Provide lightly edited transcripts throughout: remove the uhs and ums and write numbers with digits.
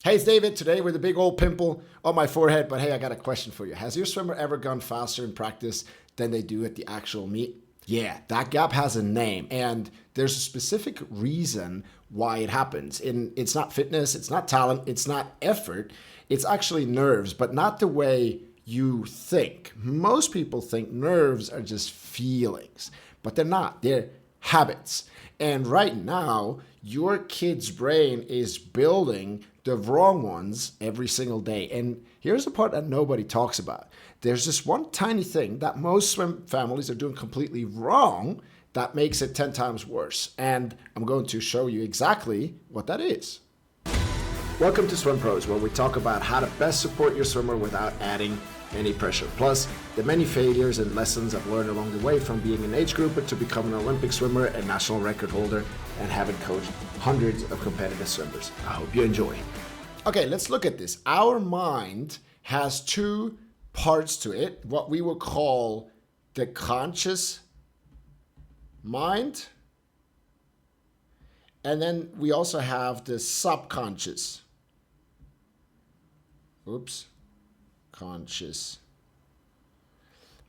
Hey, it's David. Today with a big old pimple on my forehead. But hey, I got a question for you. Has your swimmer ever gone faster in practice than they do at the actual meet? Yeah, that gap has a name, and there's a specific reason why it happens. And it's not fitness, it's not talent, it's not effort, it's actually nerves, but not the way you think. Most people think nerves are just feelings, but they're not. They're habits. And right now, your kid's brain is building the wrong ones every single day. And here's the part that nobody talks about. There's this one tiny thing that most swim families are doing completely wrong that makes it 10 times worse. And I'm going to show you exactly what that is. Welcome to Swimpros, where we talk about how to best support your swimmer without adding any pressure. Plus, the many failures and lessons I've learned along the way from being an age grouper to becoming an Olympic swimmer, a national record holder, and having coached hundreds of competitive swimmers. I hope you enjoy. Okay, let's look at this. Our mind has two parts to it, what we will call the conscious mind, and then we also have the subconscious. Conscious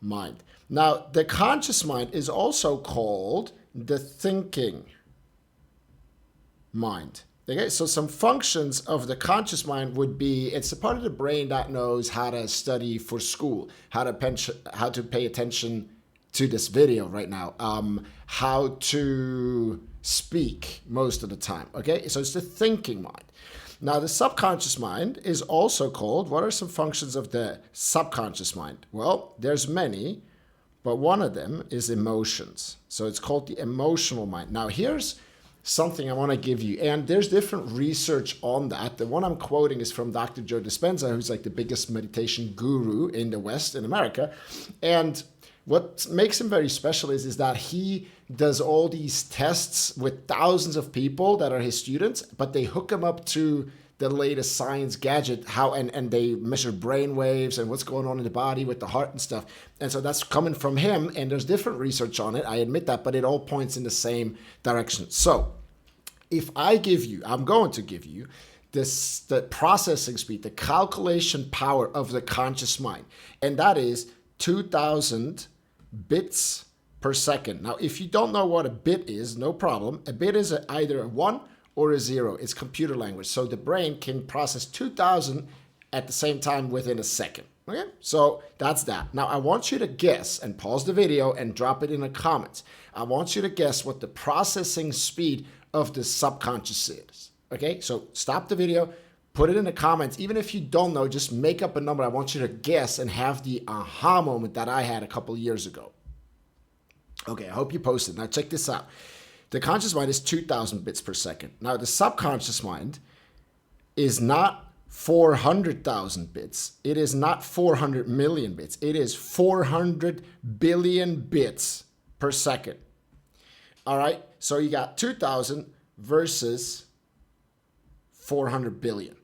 mind. Now, the conscious mind is also called the thinking mind. Okay, so some functions of the conscious mind would be, it's a part of the brain that knows how to study for school, how to pay attention to this video right now, how to speak most of the time. Okay, so it's the thinking mind. Now, the subconscious mind is also called, what are some functions of the subconscious mind? Well, there's many, but one of them is emotions. So it's called the emotional mind. Now, here's something I want to give you, and there's different research on that. The one I'm quoting is from Dr. Joe Dispenza, who's like the biggest meditation guru in the West, in America. And what makes him very special is that he does all these tests with thousands of people that are his students, but they hook him up to the latest science gadget, and they measure brain waves and what's going on in the body with the heart and stuff. And so that's coming from him, and there's different research on it, I admit that, but it all points in the same direction. So if I'm going to give you the processing speed, the calculation power of the conscious mind, and that is 2,000 bits per second. Now, if you don't know what a bit is, no problem. A bit is either a 1 or a 0. It's computer language. So the brain can process 2,000 at the same time within a second. Okay? So that's that. Now, I want you to guess, and pause the video and drop it in the comments. I want you to guess what the processing speed of the subconscious is. Okay? So stop the video. Put it in the comments. Even if you don't know, just make up a number. I want you to guess and have the aha moment that I had a couple of years ago. Okay, I hope you posted. Now check this out. The conscious mind is 2,000 bits per second. Now the subconscious mind is not 400,000 bits. It is not 400 million bits. It is 400 billion bits per second. All right, so you got 2,000 versus 400 billion.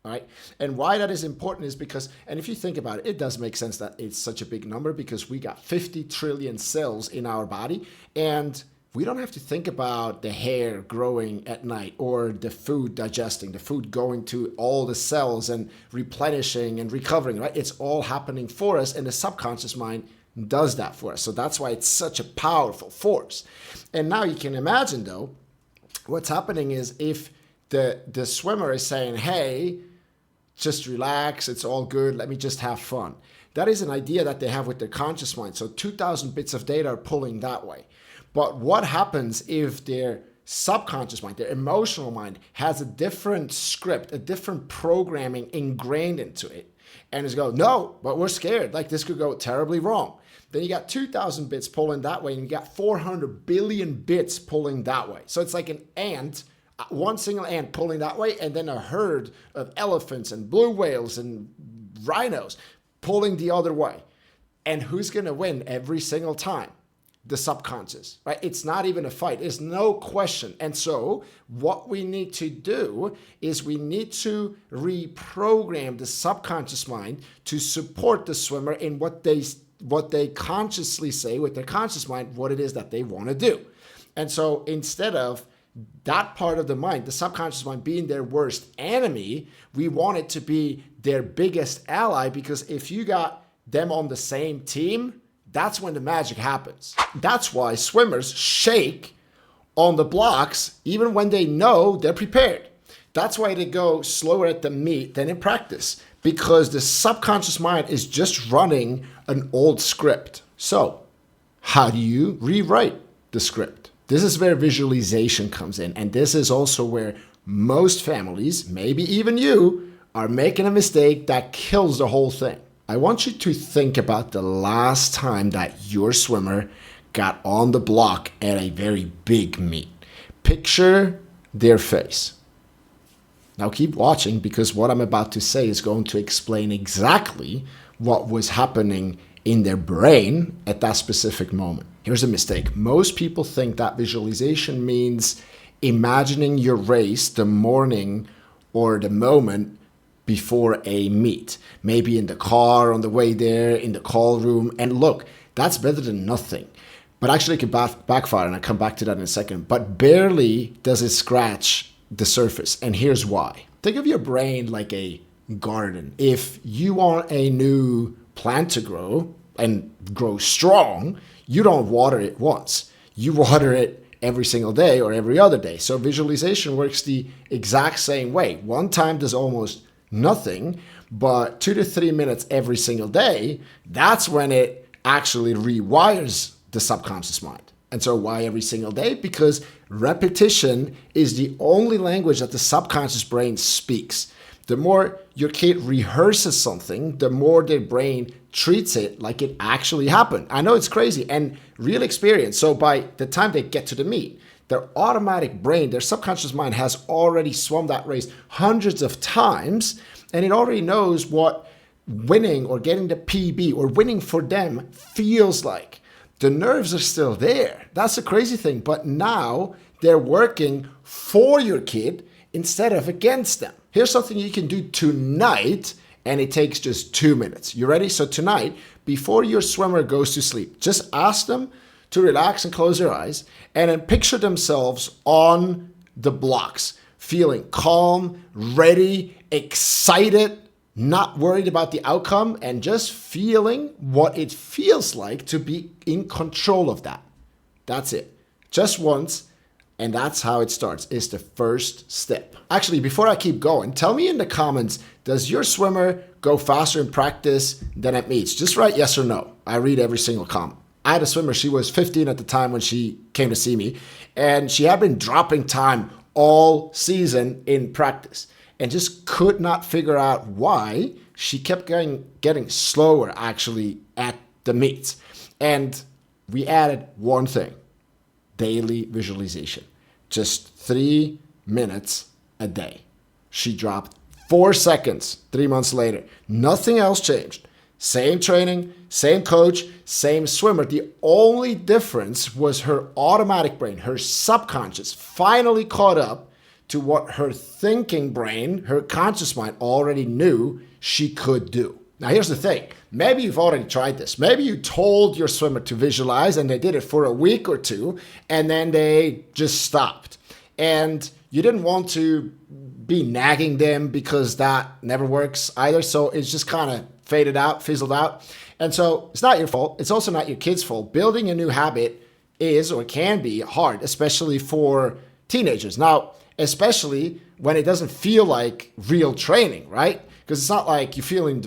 All right. And why that is important is because, and if you think about it, it does make sense that it's such a big number because we got 50 trillion cells in our body, and we don't have to think about the hair growing at night or the food digesting, the food going to all the cells and replenishing and recovering, right? It's all happening for us, and the subconscious mind does that for us. So that's why it's such a powerful force. And now you can imagine, though, what's happening is if the swimmer is saying, hey, just relax, it's all good, let me just have fun. That is an idea that they have with their conscious mind. So 2,000 bits of data are pulling that way. But what happens if their subconscious mind, their emotional mind, has a different script, a different programming ingrained into it? And it's go, no, but we're scared, like this could go terribly wrong. Then you got 2,000 bits pulling that way, and you got 400 billion bits pulling that way. So it's like an ant, one single ant pulling that way, and then a herd of elephants and blue whales and rhinos pulling the other way. And who's going to win every single time? The subconscious, right? It's not even a fight. It's no question. And so what we need to do is we need to reprogram the subconscious mind to support the swimmer in what they consciously say with their conscious mind, what it is that they want to do. And so instead of that part of the mind, the subconscious mind being their worst enemy, we want it to be their biggest ally, because if you got them on the same team, that's when the magic happens. That's why swimmers shake on the blocks even when they know they're prepared. That's why they go slower at the meet than in practice, because the subconscious mind is just running an old script. So, how do you rewrite the script? This is where visualization comes in, and this is also where most families, maybe even you, are making a mistake that kills the whole thing. I want you to think about the last time that your swimmer got on the block at a very big meet. Picture their face. Now keep watching, because what I'm about to say is going to explain exactly what was happening in their brain at that specific moment. Here's a mistake. Most people think that visualization means imagining your race the morning or the moment before a meet, maybe in the car on the way there, in the call room. And look, that's better than nothing. But actually it could backfire, and I'll come back to that in a second. But barely does it scratch the surface. And here's why. Think of your brain like a garden. If you want a new plant to grow and grow strong, you don't water it once. You water it every single day or every other day. So visualization works the exact same way. One time does almost nothing, but 2 to 3 minutes every single day, that's when it actually rewires the subconscious mind. And so why every single day? Because repetition is the only language that the subconscious brain speaks. The more your kid rehearses something, the more their brain treats it like it actually happened. I know it's crazy, and real experience. So by the time they get to the meet, their automatic brain, their subconscious mind has already swum that race hundreds of times, and it already knows what winning or getting the PB or winning for them feels like. The nerves are still there. That's the crazy thing. But now they're working for your kid instead of against them. Here's something you can do tonight, and it takes just 2 minutes. You ready? So tonight, before your swimmer goes to sleep, just ask them to relax and close their eyes, and then picture themselves on the blocks, feeling calm, ready, excited, not worried about the outcome, and just feeling what it feels like to be in control of that. That's it. Just once, and that's how it starts. It's the first step. Actually, before I keep going, tell me in the comments, does your swimmer go faster in practice than at meets? Just write yes or no. I read every single comment. I had a swimmer, she was 15 at the time when she came to see me, and she had been dropping time all season in practice and just could not figure out why she kept getting slower actually at the meets. And we added one thing, daily visualization, just 3 minutes a day. She dropped 4 seconds 3 months later. Nothing else changed. Same training, same coach, same swimmer. The only difference was her automatic brain, her subconscious, finally caught up to what her thinking brain, her conscious mind already knew she could do. Now here's the thing. Maybe you've already tried this. Maybe you told your swimmer to visualize and they did it for a week or two and then they just stopped. And you didn't want to be nagging them because that never works either. So it's just kind of faded out, fizzled out. And so it's not your fault. It's also not your kid's fault. Building a new habit is or can be hard, especially for teenagers. Now, especially when it doesn't feel like real training, right? Because it's not like you're in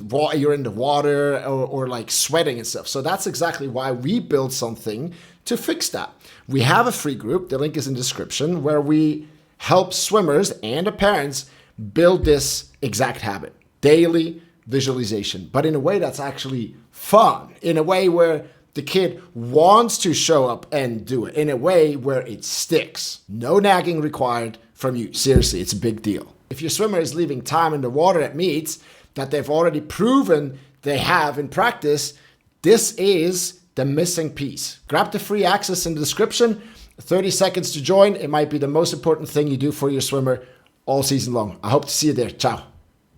the water or like sweating and stuff. So that's exactly why we built something to fix that. We have a free group, the link is in the description, where we help swimmers and the parents build this exact habit, daily visualization, but in a way that's actually fun, in a way where the kid wants to show up and do it, in a way where it sticks. No nagging required from you. Seriously, it's a big deal. If your swimmer is leaving time in the water at meets that they've already proven they have in practice, this is the missing piece. Grab the free access in the description. 30 seconds to join. It might be the most important thing you do for your swimmer all season long. I hope to see you there. Ciao.